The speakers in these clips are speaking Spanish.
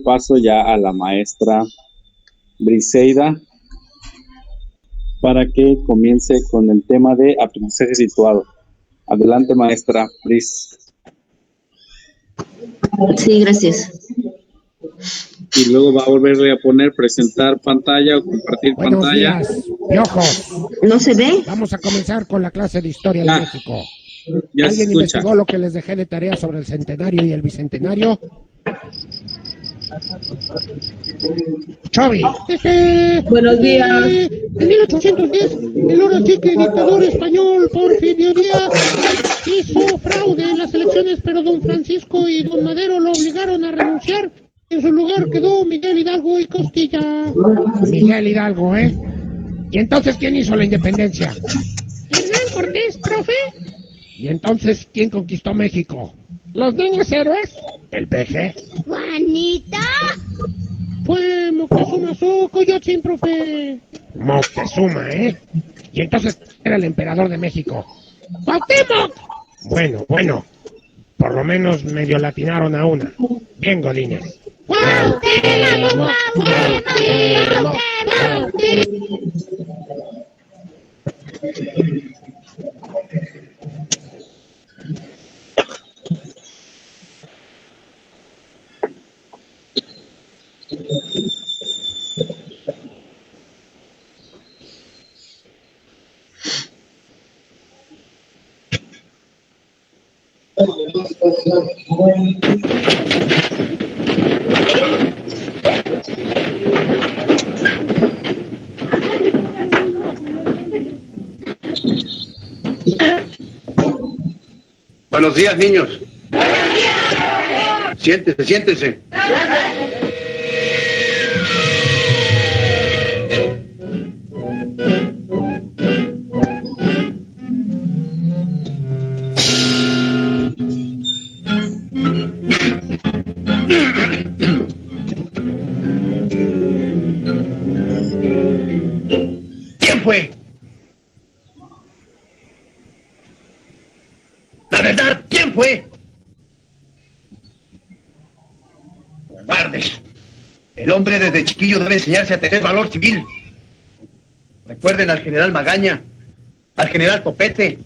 paso ya a la maestra Briseida para que comience con el tema de aprendizaje situado. Adelante, maestra Bris. Sí, gracias. Y luego va a volverle a poner presentar pantalla o compartir Buenos pantalla. días, piojos. ¿No se ve? Vamos a comenzar con la clase de Historia de México. Ya se ¿Alguien escucha. investigó lo que les dejé de tarea sobre el centenario y el bicentenario? Chavi. Buenos días. En 1810, el ahora sí que dictador español Porfirio Díaz hizo fraude en las elecciones, pero don Francisco y don Madero lo obligaron a renunciar. En su lugar quedó Miguel Hidalgo y Costilla. Miguel Hidalgo, ¿eh? ¿Y entonces quién hizo la independencia? Hernán Cortés, profe. ¿Y entonces quién conquistó México? ¿Los niños héroes? ¿El peje? ¡Juanita! Fue Moctezuma Xocoyotzin, profe. Moctezuma, ¿eh? Y entonces era el emperador de México. ¡Cuauhtémoc! Bueno. Por lo menos medio latinaron a una. Bien, Godínez. ¡Cuauhtémoc! Buenos días, niños. Siéntense. ¿Quién fue? La verdad, ¿quién fue? Cobardes. El hombre desde chiquillo debe enseñarse a tener valor civil. Recuerden al general Magaña, al general Topete.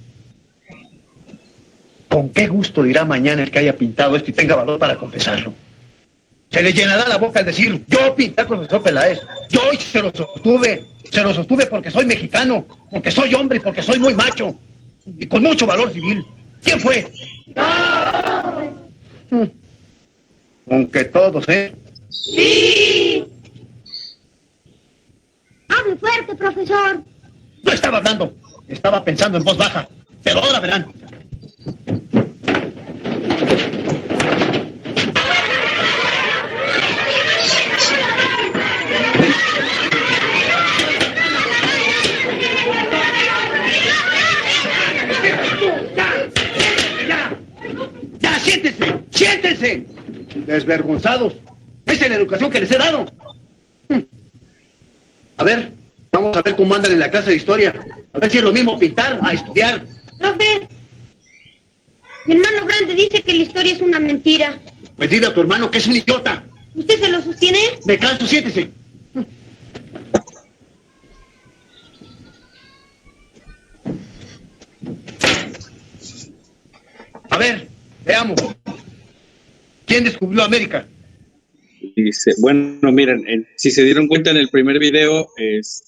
¿Con qué gusto dirá mañana el que haya pintado esto y tenga valor para confesarlo? Se le llenará la boca al decir, yo pinté al profesor Peláez, yo se lo sostuve porque soy mexicano, porque soy hombre y porque soy muy macho, y con mucho valor civil. ¿Quién fue? Aunque todos, ¿eh? ¡Sí! ¡Hable fuerte, profesor! No estaba hablando, estaba pensando en voz baja, pero ahora verán. ¡Ya, siéntense! Desvergonzados. Esa es la educación que les he dado. A ver, vamos a ver cómo andan en la clase de historia. A ver si es lo mismo pintar a estudiar. Profe, mi hermano grande dice que la historia es una mentira. Pues dile a tu hermano que es un idiota. ¿Usted se lo sostiene? Me canso, siéntese. A ver, veamos. ¿Quién descubrió América? Dice, bueno, miren, si se dieron cuenta en el primer video,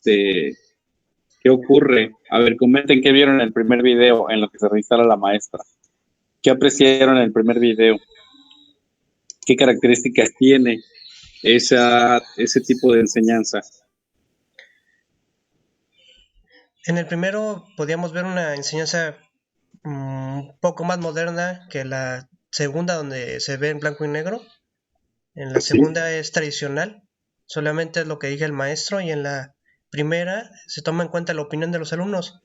¿qué ocurre? A ver, comenten qué vieron en el primer video en lo que se reinstala la maestra. ¿Qué apreciaron en el primer video? ¿Qué características tiene ese tipo de enseñanza? En el primero podíamos ver una enseñanza un poco más moderna que la segunda, donde se ve en blanco y negro. En la segunda es tradicional, solamente es lo que diga el maestro, y en la primera se toma en cuenta la opinión de los alumnos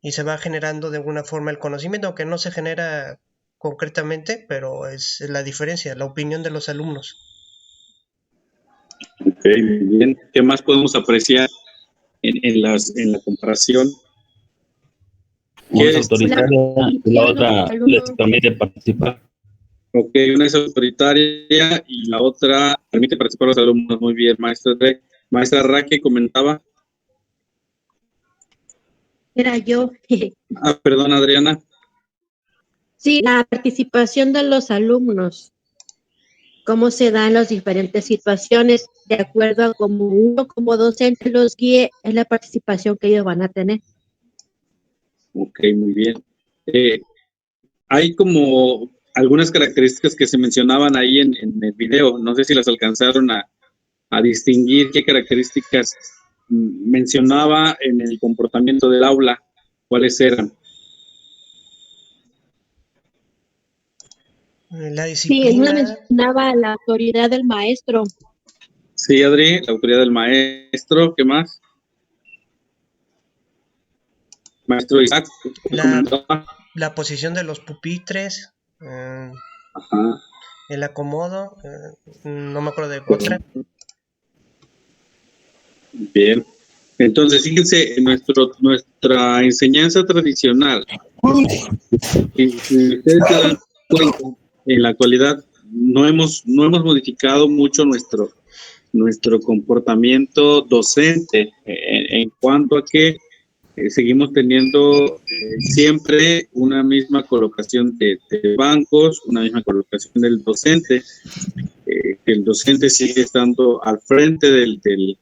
y se va generando de alguna forma el conocimiento, que no se genera concretamente, pero es la diferencia, la opinión de los alumnos. Ok, bien. ¿Qué más podemos apreciar en la comparación? Una es autoritaria y la otra les permite participar. Ok, una es autoritaria y la otra permite participar a los alumnos. Muy bien, maestra Dre. Maestra Raque comentaba. Era yo. Perdón, Adriana. Sí, la participación de los alumnos. Cómo se dan las diferentes situaciones de acuerdo a cómo uno como docente los guíe, es la participación que ellos van a tener. Ok, muy bien. Hay como algunas características que se mencionaban ahí en el video. No sé si las alcanzaron a distinguir qué características mencionaba en el comportamiento del aula. ¿Cuáles eran? La Sí, él disciplina. mencionaba la autoridad del maestro. Sí, Adri, la autoridad del maestro. ¿Qué más? Maestro Isaac. La posición de los pupitres. Ajá. El acomodo. No me acuerdo de otra. Bien. Entonces, fíjense, nuestra enseñanza tradicional, si ustedes se dan cuenta, en la actualidad no hemos modificado mucho nuestro comportamiento docente en cuanto a que seguimos teniendo siempre una misma colocación de bancos, una misma colocación del docente, que el docente sigue estando al frente del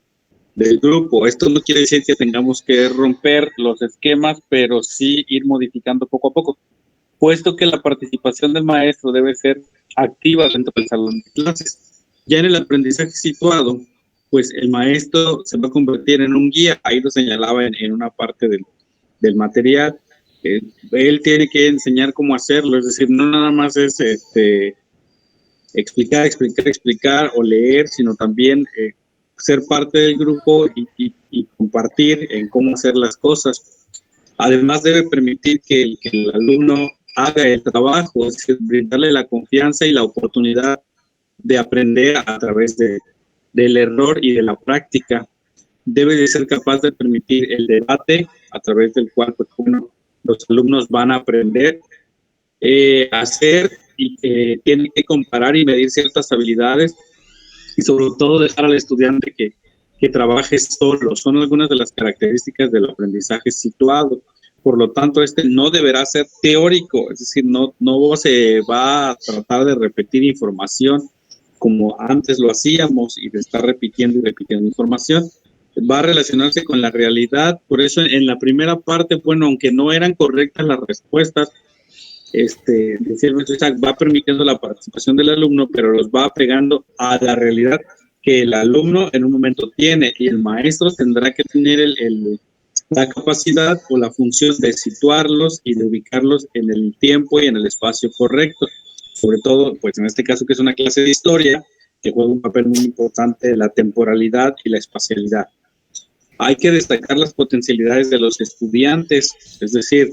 grupo. Esto no quiere decir que tengamos que romper los esquemas, pero sí ir modificando poco a poco, puesto que la participación del maestro debe ser activa dentro del salón de clases. Ya en el aprendizaje situado, pues el maestro se va a convertir en un guía, ahí lo señalaba en una parte del material. Él tiene que enseñar cómo hacerlo, es decir, no nada más es explicar o leer, sino también ser parte del grupo y compartir en cómo hacer las cosas. Además, debe permitir que el alumno haga el trabajo, es decir, brindarle la confianza y la oportunidad de aprender a través del error y de la práctica. Debe de ser capaz de permitir el debate a través del cual pues, los alumnos van a aprender a hacer y tienen que comparar y medir ciertas habilidades y sobre todo dejar al estudiante que trabaje solo. Son algunas de las características del aprendizaje situado. Por lo tanto, no deberá ser teórico, es decir, no se va a tratar de repetir información como antes lo hacíamos y de estar repitiendo y repitiendo información. Va a relacionarse con la realidad. Por eso en la primera parte, bueno, aunque no eran correctas las respuestas, decía el maestro Isaac, va permitiendo la participación del alumno, pero los va apegando a la realidad que el alumno en un momento tiene, y el maestro tendrá que tener la capacidad o la función de situarlos y de ubicarlos en el tiempo y en el espacio correcto. Sobre todo, pues en este caso que es una clase de historia, que juega un papel muy importante la temporalidad y la espacialidad. Hay que destacar las potencialidades de los estudiantes, es decir,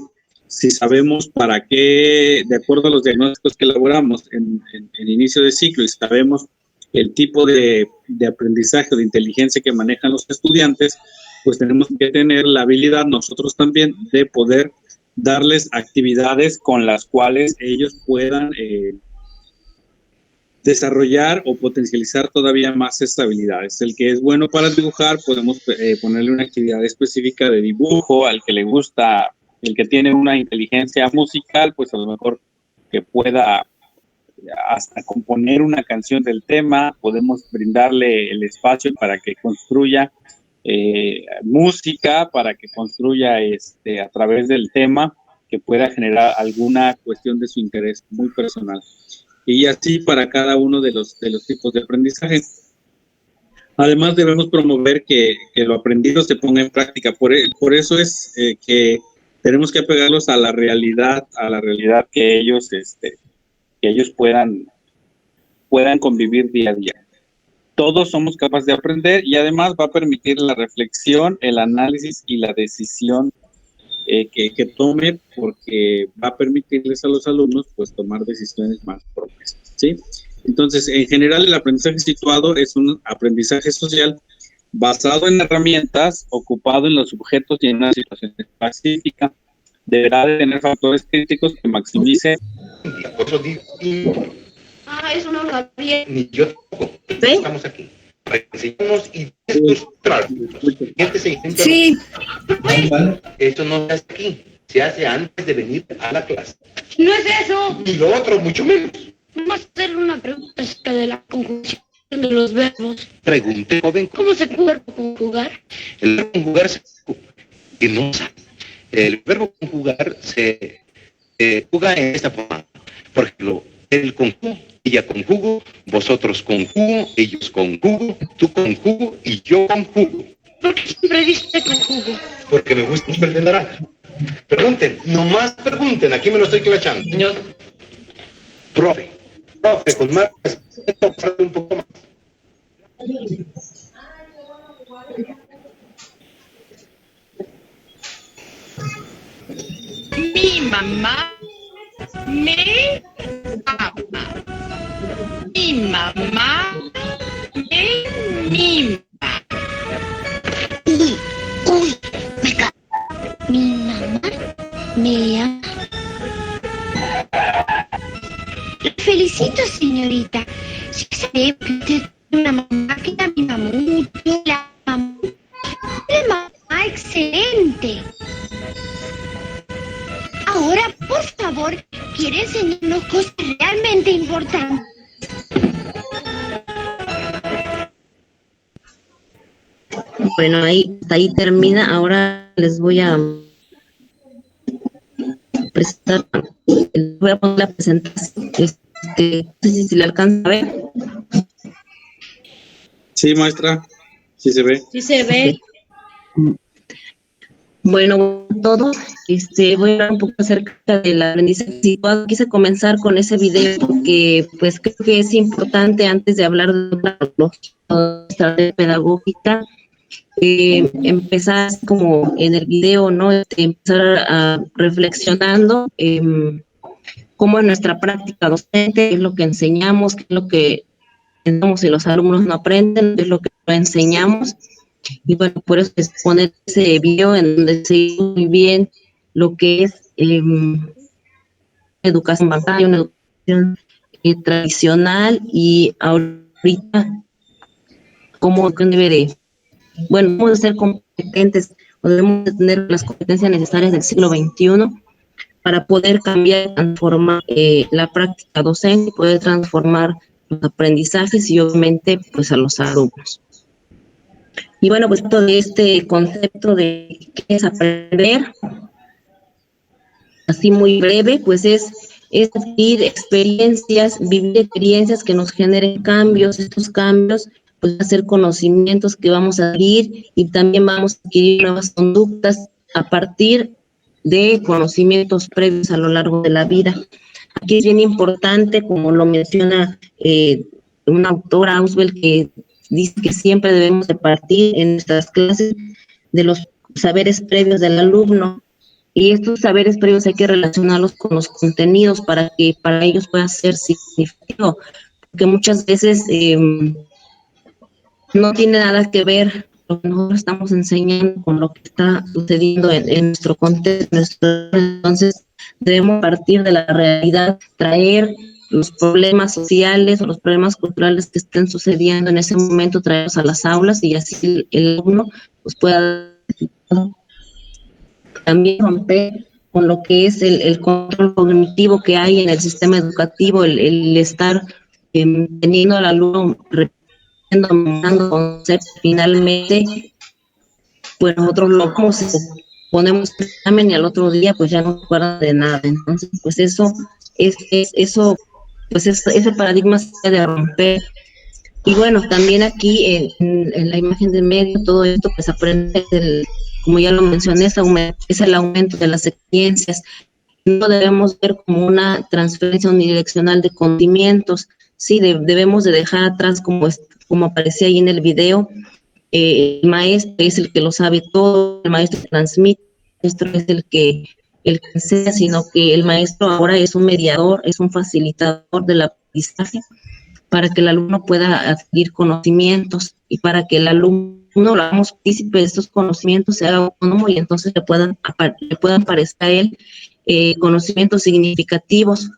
si sabemos para qué, de acuerdo a los diagnósticos que elaboramos en inicio de ciclo, y sabemos el tipo de aprendizaje o de inteligencia que manejan los estudiantes, pues tenemos que tener la habilidad nosotros también de poder darles actividades con las cuales ellos puedan desarrollar o potencializar todavía más estas habilidades. El que es bueno para dibujar, podemos ponerle una actividad específica de dibujo. Al que le gusta, el que tiene una inteligencia musical, pues a lo mejor que pueda hasta componer una canción del tema, podemos brindarle el espacio para que construya música, para que construya a través del tema, que pueda generar alguna cuestión de su interés muy personal. Y así para cada uno de los tipos de aprendizaje. Además, debemos promover que lo aprendido se ponga en práctica. Por eso es que tenemos que apegarlos a la realidad que ellos puedan convivir día a día. Todos somos capaces de aprender y además va a permitir la reflexión, el análisis y la decisión que tome, porque va a permitirles a los alumnos pues tomar decisiones más propias, ¿sí? Entonces, en general, el aprendizaje situado es un aprendizaje social basado en herramientas, ocupado en los objetos y en una situación específica. Deberá de tener factores críticos que maximicen Ah, eso no lo sabía. Ni yo tampoco. ¿Sí? Estamos aquí para enseñarnos y demostrarnos. Este es el ejemplo. Sí. Eso no se hace aquí. Se hace antes de venir a la clase. No es eso. Y lo otro, mucho menos. Vamos a hacer una pregunta acerca de la conjugación de los verbos. Pregunte, joven, ¿Cómo se puede conjugar? el verbo conjugar se que no sabe. El verbo conjugar se juega en esta forma. Por ejemplo, él conjugo, ella conjugo, vosotros conjugo, ellos conjugo, tú conjugo y yo conjugo. ¿Por qué siempre dice conjugo? Porque me gusta mucho el de naranja. Pregunten, nomás pregunten, aquí me lo estoy clachando. Señor. Profe, con más respeto, un poco más. Mi mamá me ama. Mi mamá me mima. Uy, me cago. Mi mamá me ama. La felicito, señorita. Sí sé que usted es una mamá que la mima mucho, la mamá. La mamá excelente. Ahora, por favor, quiere enseñarnos cosas realmente importantes. Bueno, hasta ahí termina. Ahora les voy a presentar, voy a poner la presentación. No sé si le alcanza a ver. Sí, maestra, sí se ve. Sí se ve. Bueno, todo, voy a hablar un poco acerca del aprendizaje situado. Quise comenzar con ese video porque pues creo que es importante antes de hablar de una estrategia pedagógica, empezar como en el video, ¿no? Empezar a reflexionando cómo en nuestra práctica docente, qué es lo que enseñamos, qué es lo que enseñamos y los alumnos no aprenden, qué es lo que no enseñamos. Y bueno, por eso es poner ese video en donde se ve muy bien lo que es educación bancaria, una educación tradicional, y ahorita cómo debe de, bueno, debemos de ser competentes, o debemos de tener las competencias necesarias del siglo XXI para poder cambiar, transformar la práctica docente, poder transformar los aprendizajes y obviamente pues a los alumnos. Y bueno, pues todo este concepto de qué es aprender, así muy breve, pues es vivir experiencias que nos generen cambios. Estos cambios pues van a ser conocimientos que vamos a adquirir y también vamos a adquirir nuevas conductas a partir de conocimientos previos a lo largo de la vida. Aquí es bien importante, como lo menciona un autor, Auswell, que dice que siempre debemos de partir en nuestras clases de los saberes previos del alumno, y estos saberes previos hay que relacionarlos con los contenidos para que para ellos pueda ser significativo, porque muchas veces no tiene nada que ver lo que nosotros estamos enseñando con lo que está sucediendo en nuestro contexto. Entonces debemos partir de la realidad, traer los problemas sociales o los problemas culturales que estén sucediendo en ese momento, traerlos a las aulas, y así el alumno pues pueda también romper con lo que es el control cognitivo que hay en el sistema educativo, el estar teniendo al alumno repitiendo conceptos. Finalmente pues nosotros lo ponemos el examen y al otro día pues ya no se acuerdan de nada. Entonces pues eso pues ese paradigma se debe romper. Y bueno, también aquí en la imagen de medio, todo esto pues aprende, como ya lo mencioné, es el aumento de las experiencias. No debemos ver como una transferencia unidireccional de conocimientos. Sí, debemos de dejar atrás, como aparecía ahí en el video, el maestro es el que lo sabe todo, el maestro transmite, el maestro es el que enseña, sino que el maestro ahora es un mediador, es un facilitador del aprendizaje para que el alumno pueda adquirir conocimientos y para que el alumno lo hagamos partícipe de estos conocimientos, sea autónomo, y entonces le puedan parecer a él conocimientos significativos.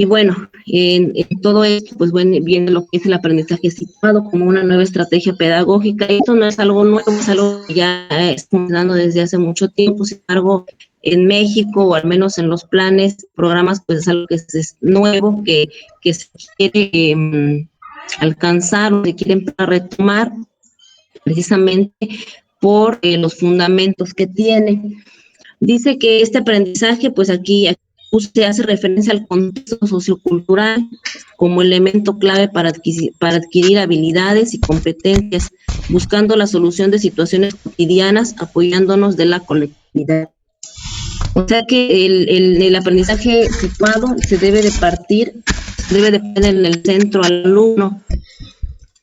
Y bueno, en todo esto, pues viene lo que es el aprendizaje situado como una nueva estrategia pedagógica. Esto no es algo nuevo, es algo que ya está funcionando desde hace mucho tiempo. Sin embargo, en México, o al menos en los planes, programas, pues es algo que es nuevo, que se quiere alcanzar o se quiere empezar a retomar precisamente por los fundamentos que tiene. Dice que este aprendizaje, pues aquí se hace referencia al contexto sociocultural como elemento clave para adquirir habilidades y competencias, buscando la solución de situaciones cotidianas, apoyándonos de la colectividad. O sea que el aprendizaje situado se debe de poner en el centro al alumno,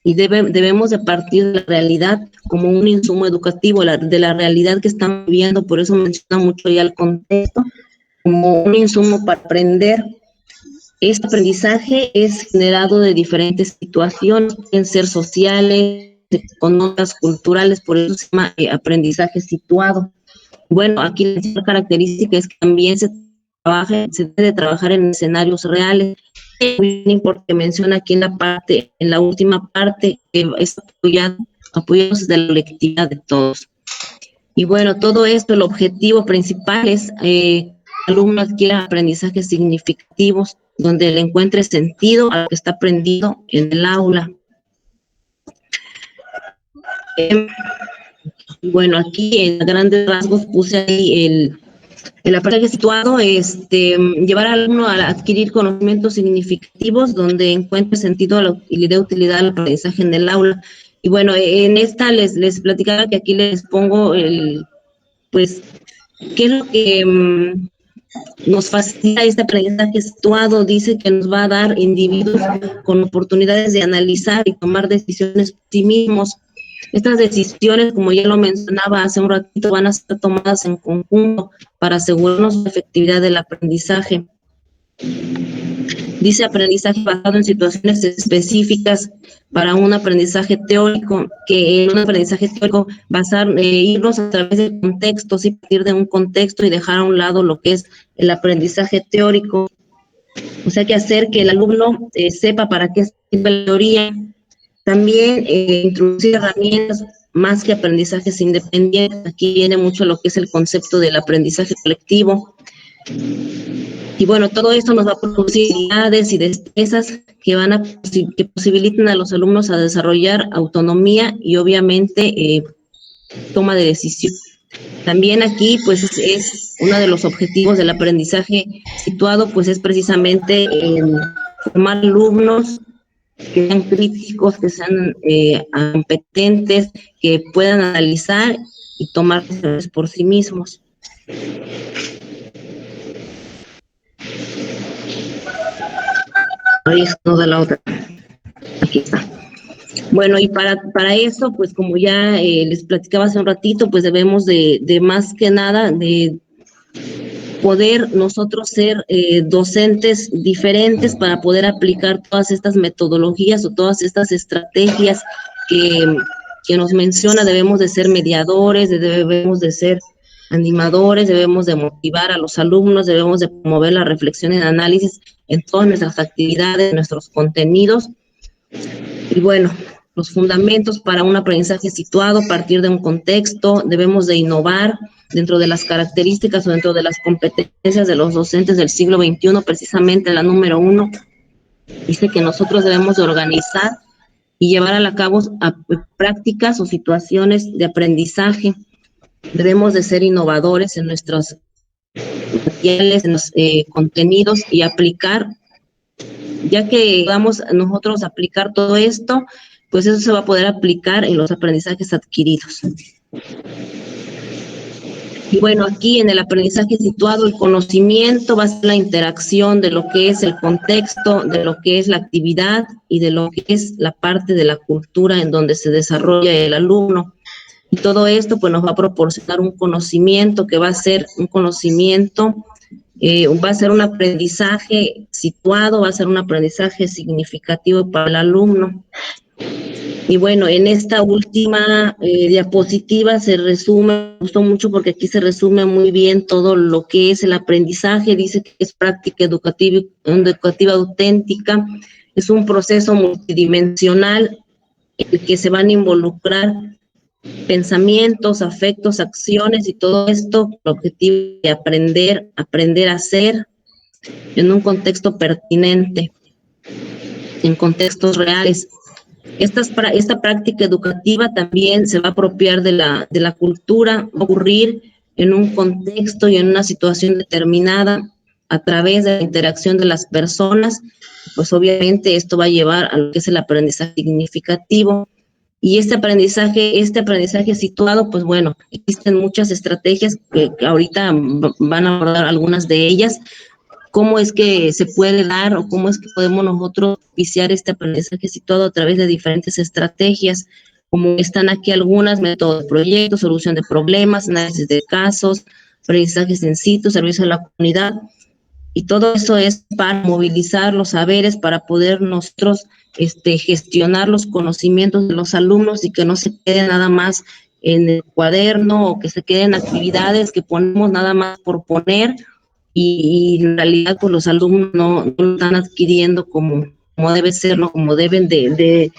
y debemos de partir de la realidad como un insumo educativo, de la realidad que estamos viviendo. Por eso menciona mucho ya el contexto como un insumo para aprender. Este aprendizaje es generado de diferentes situaciones, pueden ser sociales, económicas, culturales, por eso se llama aprendizaje situado. Bueno, aquí la característica es que también se debe trabajar en escenarios reales. Porque menciona aquí en la última parte, que es apoyados de la colectividad de todos. Y bueno, todo esto, el objetivo principal es que el alumno adquiera aprendizajes significativos, donde le encuentre sentido a lo que está aprendido en el aula. Bueno, aquí en grandes rasgos puse ahí el aprendizaje situado, llevar al alumno a adquirir conocimientos significativos donde encuentre sentido y le dé utilidad al aprendizaje en el aula. Y bueno, en esta les platicaba que aquí les pongo pues, qué es lo que nos facilita este aprendizaje situado. Dice que nos va a dar individuos con oportunidades de analizar y tomar decisiones por sí mismos. Estas decisiones, como ya lo mencionaba hace un ratito, van a ser tomadas en conjunto para asegurarnos la efectividad del aprendizaje. Dice aprendizaje basado en situaciones específicas para un aprendizaje teórico, que en un aprendizaje teórico irnos a través del contexto, sí, partir de un contexto y dejar a un lado lo que es el aprendizaje teórico. O sea, que hacer que el alumno sepa para qué sirve la teoría. También introducir herramientas más que aprendizajes independientes. Aquí viene mucho lo que es el concepto del aprendizaje colectivo. Y bueno, todo esto nos va a producir habilidades y destrezas que posibiliten a los alumnos a desarrollar autonomía y obviamente toma de decisión. También aquí, pues, es uno de los objetivos del aprendizaje situado, pues, es precisamente formar alumnos que sean críticos, que sean competentes, que puedan analizar y tomar decisiones por sí mismos. Ahí está la otra. Aquí está. Bueno, y para eso, pues como ya les platicaba hace un ratito, pues debemos de más que nada de poder nosotros ser docentes diferentes para poder aplicar todas estas metodologías o todas estas estrategias que nos menciona. Debemos de ser mediadores, debemos de ser animadores, debemos de motivar a los alumnos, debemos de promover la reflexión y el análisis en todas nuestras actividades, nuestros contenidos. Y bueno, los fundamentos para un aprendizaje situado a partir de un contexto. Debemos de innovar dentro de las características o dentro de las competencias de los docentes del siglo XXI, precisamente la número 1, dice que nosotros debemos de organizar y llevar a cabo prácticas o situaciones de aprendizaje. Debemos de ser innovadores en nuestros materiales, en los contenidos y aplicar, ya que vamos nosotros a aplicar todo esto, pues eso se va a poder aplicar en los aprendizajes adquiridos. Y bueno, aquí en el aprendizaje situado, el conocimiento va a ser la interacción de lo que es el contexto, de lo que es la actividad y de lo que es la parte de la cultura en donde se desarrolla el alumno. Y todo esto pues nos va a proporcionar un conocimiento que va a ser un conocimiento, va a ser un aprendizaje situado, va a ser un aprendizaje significativo para el alumno. Y bueno, en esta última diapositiva se resume, me gustó mucho porque aquí se resume muy bien todo lo que es el aprendizaje. Dice que es práctica educativa auténtica, es un proceso multidimensional en el que se van a involucrar pensamientos, afectos, acciones y todo esto con el objetivo de aprender a hacer en un contexto pertinente, en contextos reales. Esta práctica educativa también se va a apropiar de la cultura, va a ocurrir en un contexto y en una situación determinada a través de la interacción de las personas. Pues obviamente esto va a llevar a lo que es el aprendizaje significativo. Y este aprendizaje situado, pues bueno, existen muchas estrategias que ahorita van a abordar algunas de ellas. ¿Cómo es que se puede dar o cómo es que podemos nosotros viciar este aprendizaje situado a través de diferentes estrategias? Como están aquí algunas: método de proyecto, solución de problemas, análisis de casos, aprendizajes in situ, servicio a la comunidad. Y todo eso es para movilizar los saberes, para poder nosotros gestionar los conocimientos de los alumnos y que no se quede nada más en el cuaderno o que se queden actividades que ponemos nada más por poner y en realidad pues los alumnos no lo están adquiriendo como debe ser, ¿no? Como deben de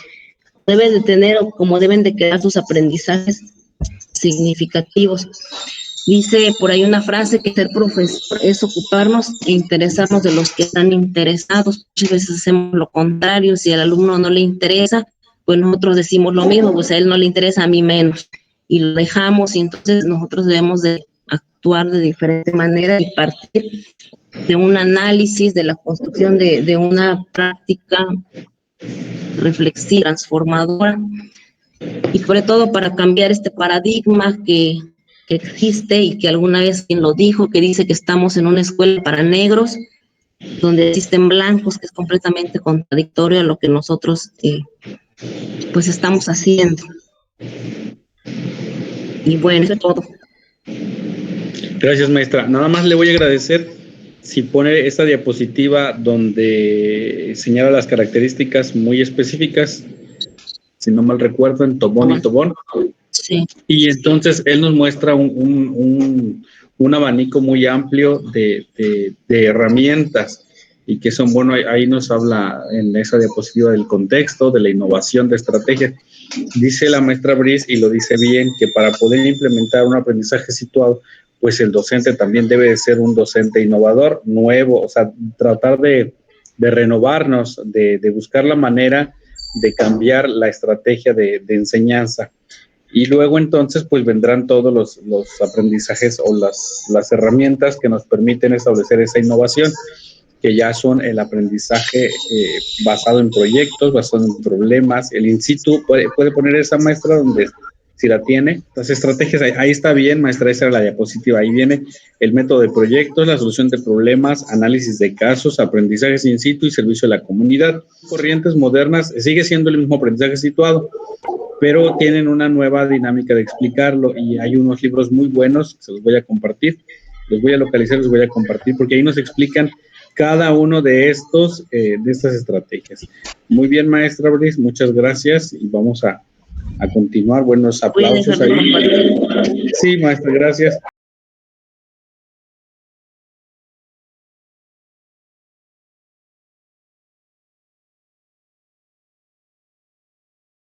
tener o como deben de quedar sus aprendizajes significativos. Dice por ahí una frase que ser profesor es ocuparnos e interesarnos de los que están interesados. Muchas veces hacemos lo contrario. Si al alumno no le interesa, pues nosotros decimos lo mismo, pues a él no le interesa, a mí menos. Y lo dejamos, y entonces nosotros debemos de actuar de diferente manera y partir de un análisis, de la construcción de una práctica reflexiva, transformadora, y sobre todo para cambiar este paradigma que existe y que alguna vez quien lo dijo, que dice que estamos en una escuela para negros, donde existen blancos, que es completamente contradictorio a lo que nosotros pues estamos haciendo. Y bueno, eso es todo. Gracias, maestra. Nada más le voy a agradecer si pone esta diapositiva donde señala las características muy específicas, si no mal recuerdo, en Tobón y Tobón. Sí. Y entonces él nos muestra un abanico muy amplio de herramientas y que son, bueno, ahí nos habla en esa diapositiva del contexto, de la innovación, de estrategias. Dice la maestra Brice, y lo dice bien, que para poder implementar un aprendizaje situado, pues el docente también debe de ser un docente innovador, nuevo, o sea, tratar de renovarnos, de buscar la manera de cambiar la estrategia de enseñanza. Y luego entonces pues vendrán todos los aprendizajes o las herramientas que nos permiten establecer esa innovación, que ya son el aprendizaje basado en proyectos, basado en problemas, el in situ. Puede poner esa maestra donde, si la tiene, las estrategias, ahí está bien, maestra, esa era la diapositiva, ahí viene el método de proyectos, la solución de problemas, análisis de casos, aprendizajes in situ y servicio a la comunidad. Corrientes modernas, sigue siendo el mismo aprendizaje situado, pero tienen una nueva dinámica de explicarlo, y hay unos libros muy buenos, se los voy a compartir, los voy a localizar, los voy a compartir, porque ahí nos explican cada uno de estas estrategias. Muy bien, maestra Brice, muchas gracias, y vamos a continuar. Buenos aplausos ahí. Sí, maestra, gracias.